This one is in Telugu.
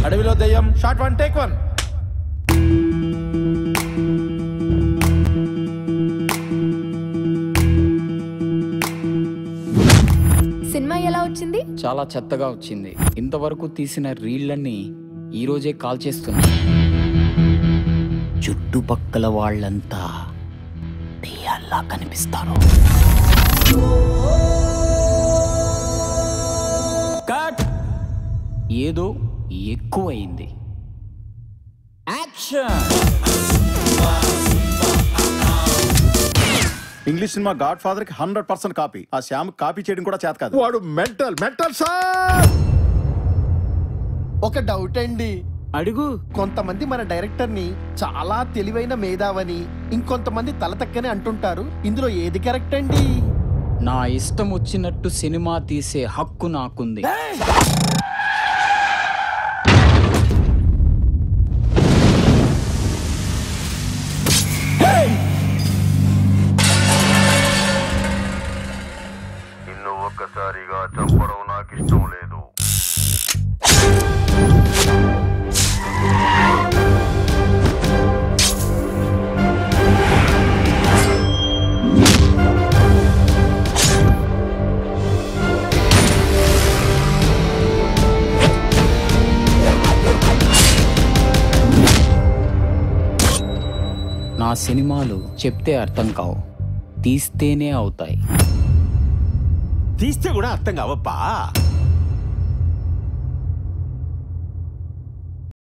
అడవిలో దెయ్యం షార్ట్ 1 టేక్ 1. సినిమా ఎలా వచ్చింది? చాలా చెత్తగా వచ్చింది. ఇంతవరకు తీసిన రీళ్లన్నీ ఈ రోజే కాల్ చేస్తున్నా. చుట్టుపక్కల వాళ్ళంతా దెయ్యాల్లా కనిపిస్తారు. కట్. ఏదో ఎక్కువైంది. Action. English cinema God father కి 100% కాపీ. ఆ శ్యామ్ కాపీ చేయడం కూడా చేత కాదు. వాడు మెంటల్ సార్. ఒక డౌట్ అండి, అడుగు. కొంతమంది మన డైరెక్టర్ ని చాలా తెలివైన మేధావని, ఇంకొంతమంది తలతక్కని అంటుంటారు. ఇందులో ఏది కరెక్ట్ అండి? నా ఇష్టం వచ్చినట్టు సినిమా తీసే హక్కు నాకుంది. ఒక్కసారిగా చంపడం నాకు ఇష్టం లేదు. నా సినిమాలు చెప్తే అర్థం కావు, తీస్తేనే అవుతాయి. తీస్తే కూడా అర్థం కావప్పా.